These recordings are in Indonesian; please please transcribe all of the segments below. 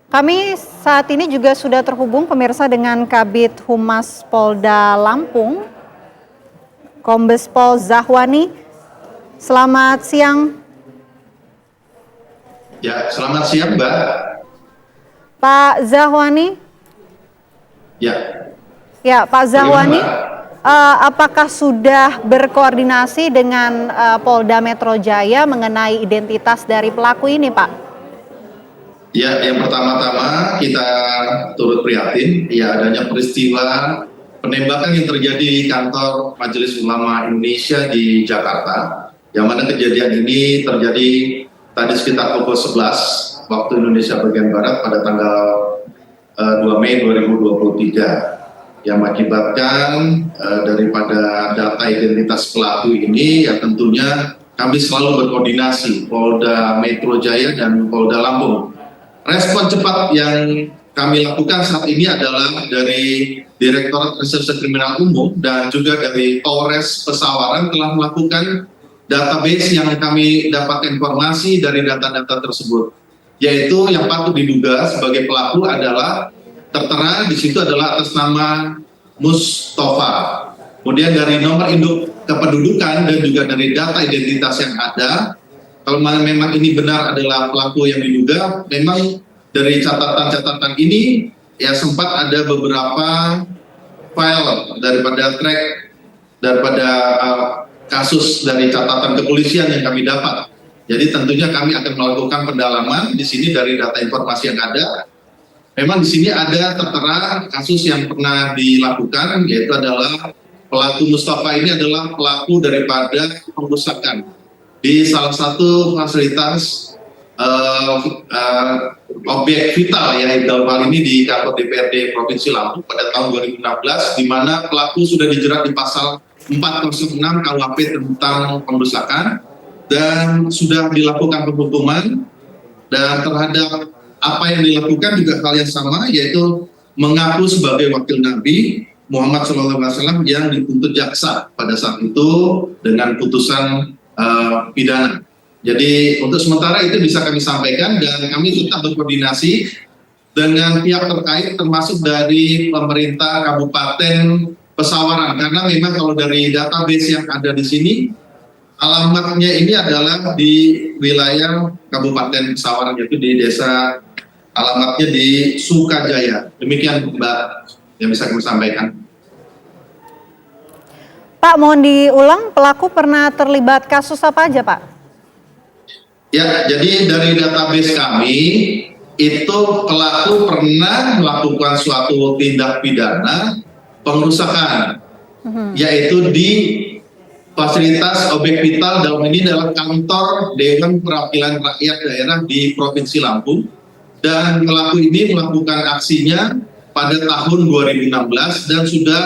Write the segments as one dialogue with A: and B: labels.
A: Kami saat ini juga sudah terhubung pemirsa dengan Kabid Humas Polda Lampung, Kombes Pol Zahwani. Selamat siang.
B: Ya, selamat siang, Mbak.
A: Pak Zahwani.
B: Ya,
A: Ya, Pak Zahwani,
B: Mbak?
A: apakah sudah berkoordinasi dengan Polda Metro Jaya mengenai identitas dari pelaku ini, Pak?
B: Ya, yang pertama-tama kita turut prihatin ya adanya peristiwa penembakan yang terjadi di kantor Majelis Ulama Indonesia di Jakarta, yang mana kejadian ini terjadi tadi sekitar pukul 11 waktu Indonesia bagian Barat pada tanggal 2 Mei 2023, yang mengakibatkan daripada data identitas pelaku ini ya tentunya kami selalu berkoordinasi Polda Metro Jaya dan Polda Lampung. Respon cepat yang kami lakukan saat ini adalah dari Direktorat Reserse Kriminal Umum dan juga dari Polres Pesawaran telah melakukan database yang kami dapatkan informasi dari data-data tersebut, yaitu yang patut diduga sebagai pelaku adalah tertera di situ adalah atas nama Mustafa. Kemudian dari nomor induk kependudukan dan juga dari data identitas yang ada, kalau memang ini benar adalah pelaku yang diduga, memang dari catatan-catatan ini ya sempat ada beberapa file daripada kasus dari catatan kepolisian yang kami dapat. Jadi tentunya kami akan melakukan pendalaman di sini dari data informasi yang ada. Memang di sini ada tertera kasus yang pernah dilakukan, yaitu adalah pelaku Mustafa ini adalah pelaku daripada pengerusakan di salah satu fasilitas objek vital ya dalam hal ini di kantor DPRD Provinsi Lampung pada tahun 2016, di mana pelaku sudah dijerat di pasal 406 KUHP tentang pengerusakan dan sudah dilakukan penghukuman, dan terhadap apa yang dilakukan juga hal yang sama, yaitu mengaku sebagai wakil Nabi Muhammad SAW yang dituntut jaksa pada saat itu dengan putusan pidana. Jadi untuk sementara itu bisa kami sampaikan, dan kami tetap berkoordinasi dengan pihak terkait termasuk dari pemerintah Kabupaten Pesawaran, karena memang kalau dari database yang ada di sini alamatnya ini adalah di wilayah Kabupaten Pesawaran, yaitu di desa, alamatnya di Sukajaya. Demikian Mbak yang bisa kami sampaikan.
A: Pak, mohon diulang, pelaku pernah terlibat kasus apa aja, Pak?
B: Ya, jadi dari database kami, itu pelaku pernah melakukan suatu tindak pidana pengerusakan, yaitu di fasilitas objek vital, dalam ini adalah kantor Dewan Perwakilan Rakyat Daerah di Provinsi Lampung, dan pelaku ini melakukan aksinya pada tahun 2016 dan sudah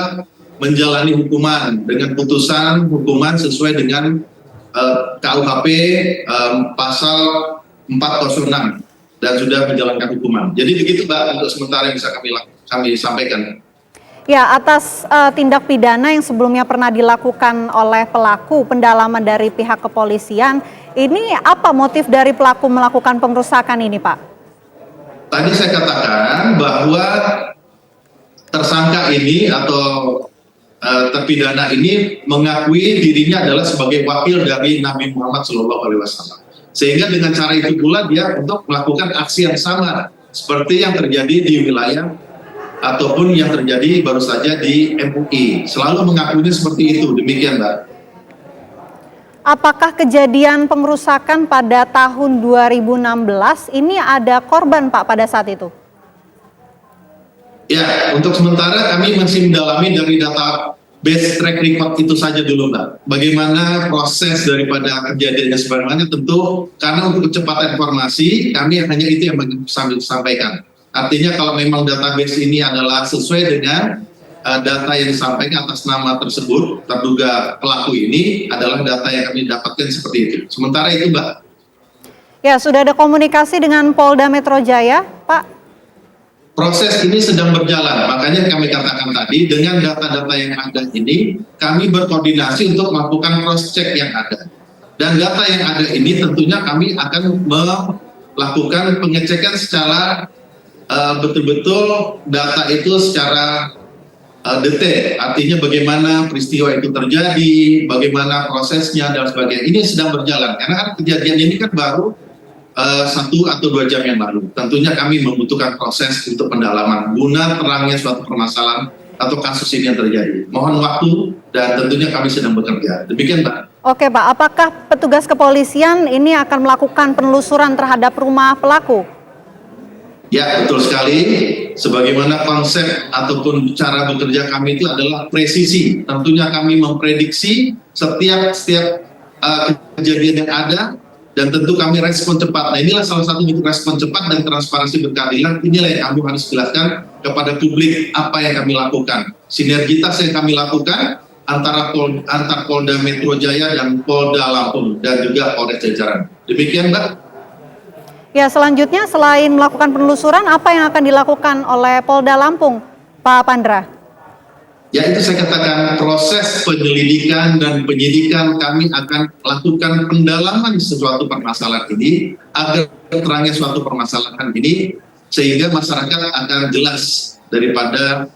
B: menjalani hukuman dengan putusan hukuman sesuai dengan KUHP pasal 406 dan sudah menjalankan hukuman. Jadi begitu Mbak untuk sementara yang bisa kami sampaikan.
A: Ya, atas tindak pidana yang sebelumnya pernah dilakukan oleh pelaku, pendalaman dari pihak kepolisian, ini apa motif dari pelaku melakukan pengerusakan ini, Pak?
B: Tadi saya katakan bahwa tersangka ini atau terpidana ini mengakui dirinya adalah sebagai wakil dari Nabi Muhammad SAW. Sehingga dengan cara itu pula dia untuk melakukan aksi yang sama seperti yang terjadi di wilayah ataupun yang terjadi baru saja di MUI. Selalu mengakuinya seperti itu. Demikian, Mbak.
A: Apakah kejadian pengerusakan pada tahun 2016 ini ada korban, Pak, pada saat itu?
B: Ya, untuk sementara kami masih mendalami dari data base track record itu saja dulu, Mbak. Bagaimana proses daripada kejadiannya sebenarnya, tentu karena untuk kecepatan informasi kami hanya itu yang kami sampaikan. Artinya kalau memang database ini adalah sesuai dengan data yang disampaikan atas nama tersebut, terduga pelaku ini adalah data yang kami dapatkan seperti itu. Sementara itu, Mbak.
A: Ya, sudah ada komunikasi dengan Polda Metro Jaya, Pak?
B: Proses ini sedang berjalan, makanya kami katakan tadi dengan data-data yang ada ini, kami berkoordinasi untuk melakukan cross check yang ada. Dan data yang ada ini tentunya kami akan melakukan pengecekan secara betul-betul data itu secara detail, artinya bagaimana peristiwa itu terjadi, bagaimana prosesnya dan sebagainya. Ini sedang berjalan karena kan kejadian ini kan baru 1 atau 2 jam yang lalu. Tentunya kami membutuhkan proses untuk pendalaman guna terangnya suatu permasalahan atau kasus ini yang terjadi. Mohon waktu dan tentunya kami sedang bekerja. Demikian, Mbak.
A: Oke Pak, apakah petugas kepolisian ini akan melakukan penelusuran terhadap rumah pelaku?
B: Ya, betul sekali. Sebagaimana konsep ataupun cara bekerja kami itu adalah presisi. Tentunya kami memprediksi setiap kejadian yang ada dan tentu kami respon cepat. Nah, inilah salah satu bentuk respon cepat dan transparansi berkeadilan. Inilah yang kami harus jelaskan kepada publik apa yang kami lakukan. Sinergitas yang kami lakukan antar Polda Metro Jaya dan Polda Lampung dan juga Polres jajaran. Demikian, Mbak.
A: Ya, selanjutnya selain melakukan penelusuran, apa yang akan dilakukan oleh Polda Lampung, Pak Pandra?
B: Ya, itu saya katakan proses penyelidikan dan penyidikan kami akan lakukan pendalaman sesuatu permasalahan ini agar terangnya suatu permasalahan ini sehingga masyarakat akan jelas daripada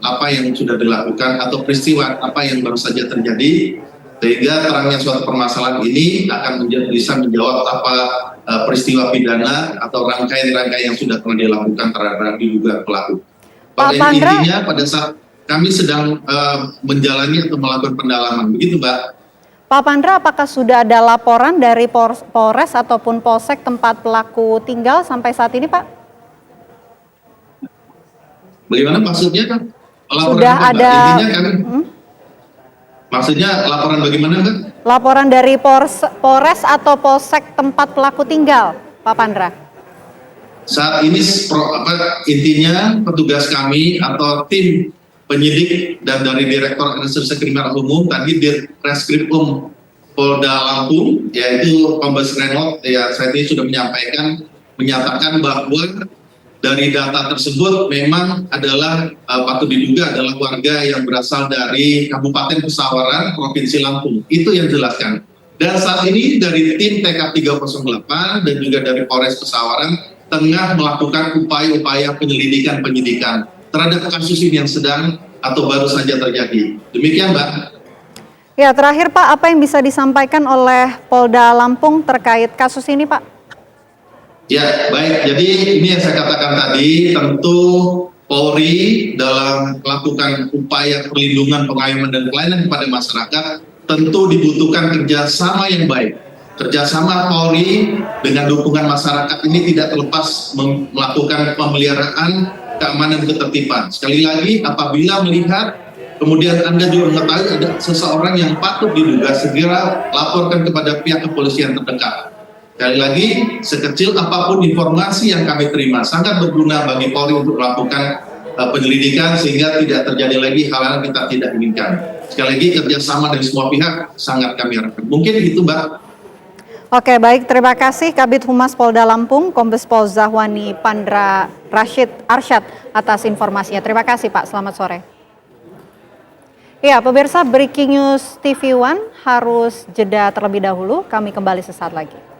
B: apa yang sudah dilakukan atau peristiwa apa yang baru saja terjadi sehingga terangnya suatu permasalahan ini akan bisa menjawab apa peristiwa pidana atau rangkaian-rangkaian yang sudah pernah dilakukan terhadap diduga pelaku. Pada intinya pada saat kami sedang menjalani atau melakukan pendalaman, begitu Mbak.
A: Pak Pandra, apakah sudah ada laporan dari Polres ataupun Polsek tempat pelaku tinggal sampai saat ini, Pak?
B: Bagaimana maksudnya, Pak? Laporan
A: sudah
B: apa,
A: ada.
B: Intinya kami. Maksudnya laporan bagaimana, Mbak?
A: Laporan dari Polres atau Polsek tempat pelaku tinggal, Pak Pandra?
B: Saat ini intinya petugas kami atau tim penyidik dan dari Direktur Reserse Kriminal Umum tadi di Reskrimum Polda Lampung yaitu Kombes Renot ya saat ini sudah menyatakan bahwa dari data tersebut memang adalah patut diduga adalah warga yang berasal dari Kabupaten Pesawaran, Provinsi Lampung. Itu yang dijelaskan. Dan saat ini dari tim TK 308 dan juga dari Polres Pesawaran tengah melakukan upaya-upaya penyidikan terhadap kasus ini yang sedang atau baru saja terjadi. Demikian, Mbak.
A: Ya, terakhir Pak, apa yang bisa disampaikan oleh Polda Lampung terkait kasus ini, Pak?
B: Ya, baik. Jadi ini yang saya katakan tadi, tentu Polri dalam melakukan upaya perlindungan, pengayoman, dan pelayanan kepada masyarakat tentu dibutuhkan kerjasama yang baik. Kerjasama Polri dengan dukungan masyarakat ini tidak terlepas melakukan pemeliharaan keamanan ketertiban. Sekali lagi, apabila melihat kemudian Anda juga mengetahui ada seseorang yang patut diduga, segera laporkan kepada pihak kepolisian terdekat. Sekali lagi, sekecil apapun informasi yang kami terima sangat berguna bagi Polri untuk melakukan penyelidikan sehingga tidak terjadi lagi hal-hal yang kita tidak inginkan. Sekali lagi, kerjasama dari semua pihak sangat kami harapkan. Mungkin itu, Mbak.
A: Oke, baik. Terima kasih Kabid Humas Polda Lampung, Kombes Pol Zahwani Pandra Rashid Arsyad atas informasinya. Terima kasih, Pak. Selamat sore. Ya, pemirsa Breaking News TV One harus jeda terlebih dahulu. Kami kembali sesaat lagi.